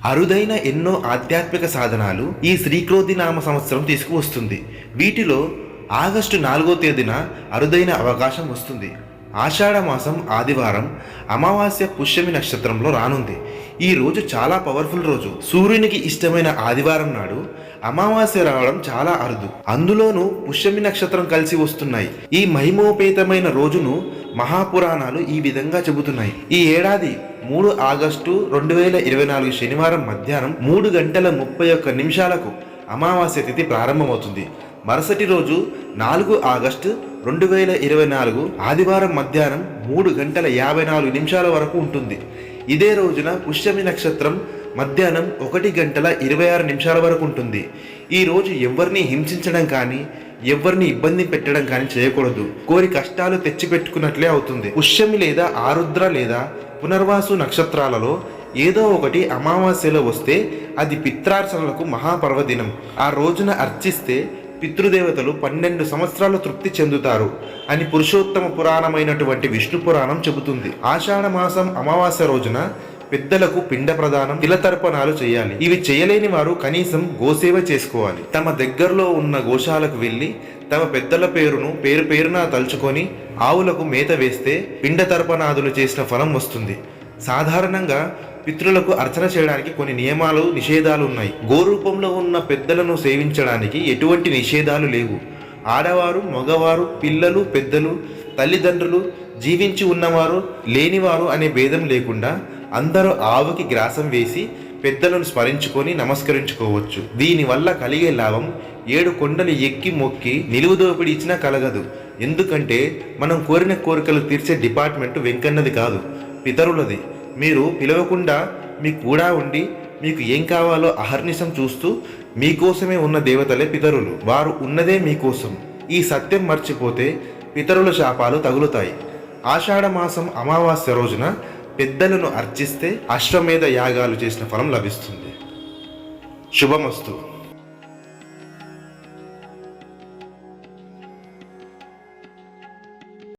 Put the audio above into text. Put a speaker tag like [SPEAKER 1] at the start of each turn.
[SPEAKER 1] అరుదైన ఎన్నో ఆధ్యాత్మిక సాధనాలు ఈ శ్రీక్రోధి నామ సంవత్సరం తీసుకువస్తుంది. వీటిలో ఆగస్టు 4వ తేదీన అరుదైన అవకాశం వస్తుంది. ఆషాఢ మాసం ఆదివారం అమావాస్య పుష్యమి నక్షత్రంలో రానుంది. ఈ రోజు చాలా పవర్ఫుల్ రోజు. సూర్యునికి ఇష్టమైన ఆదివారం నాడు అమావాస్య రావడం చాలా అరుదు. అందులోనూ పుష్యమి నక్షత్రం కలిసి వస్తున్నాయి. ఈ మహిమోపేతమైన రోజును మహాపురాణాలు ఈ విధంగా చెబుతున్నాయి. ఈ ఏడాది 3 ఆగస్టు 2024 శనివారం మధ్యాహ్నం 3:31 అమావాస్య తిథి ప్రారంభమవుతుంది. మరుసటి రోజు 4 ఆగస్టు 2024 ఆదివారం మధ్యాహ్నం 3:54 వరకు ఉంటుంది. ఇదే రోజున పుష్యమి నక్షత్రం మధ్యాహ్నం 1:26 వరకు ఉంటుంది. ఈ రోజు ఎవరిని హింసించడం కానీ ఎవరిని ఇబ్బంది పెట్టడం కానీ చేయకూడదు. కోరి కష్టాలు తెచ్చిపెట్టుకున్నట్లే అవుతుంది. పుష్యమి లేదా ఆరుద్ర లేదా పునర్వాసు నక్షత్రాలలో ఏదో ఒకటి అమావాస్యలో వస్తే అది పిత్రార్చనలకు మహాపర్వదినం. ఆ రోజున అర్చిస్తే పితృదేవతలు 12 సంవత్సరాలు తృప్తి చెందుతారు అని పురుషోత్తమ పురాణమైనటువంటి విష్ణు పురాణం చెబుతుంది. ఆషాఢ మాసం అమావాస్య రోజున పెద్దలకు పిండ ప్రదానం, తిలతర్పణాలు చేయాలి. ఇవి చేయలేని వారు కనీసం గోసేవ చేసుకోవాలి. తమ దగ్గరలో ఉన్న గోశాలకు వెళ్ళి తమ పెద్దల పేరు పేరున తలుచుకొని ఆవులకు మేత వేస్తే పిండ తర్పణాదులు చేసిన ఫలం వస్తుంది. సాధారణంగా పితృలకు అర్చన చేయడానికి కొన్ని నియమాలు, నిషేధాలు ఉన్నాయి. గోరూపంలో ఉన్న పెద్దలను సేవించడానికి ఎటువంటి నిషేధాలు లేవు. ఆడవారు, మగవారు, పిల్లలు, పెద్దలు, తల్లిదండ్రులు, జీవించి ఉన్నవారు, లేనివారు అనే భేదం లేకుండా అందరూ ఆవుకి గ్రాసం వేసి పెద్దలను స్మరించుకొని నమస్కరించుకోవచ్చు. దీనివల్ల కలిగే లాభం 7 కొండలు ఎక్కి మొక్కి నిలువుదోపిడి ఇచ్చినా కలగదు. ఎందుకంటే మనం కోరిన కోరికలు తీర్చే డిపార్ట్మెంట్ వెంకన్నది కాదు, పితరులది. మీరు పిలవకుండా మీ కూడా ఉండి మీకు ఏం కావాలో అహర్నిశం చూస్తూ మీకోసమే ఉన్న దేవతలే పితరులు. వారు ఉన్నదే మీకోసం. ఈ సత్యం మర్చిపోతే పితరుల శాపాలు తగులుతాయి. ఆషాఢ మాసం అమావాస్య రోజున పెద్దలను అర్చిస్తే అశ్వమేధ యాగాలు చేసిన ఫలం లభిస్తుంది. శుభమస్తు.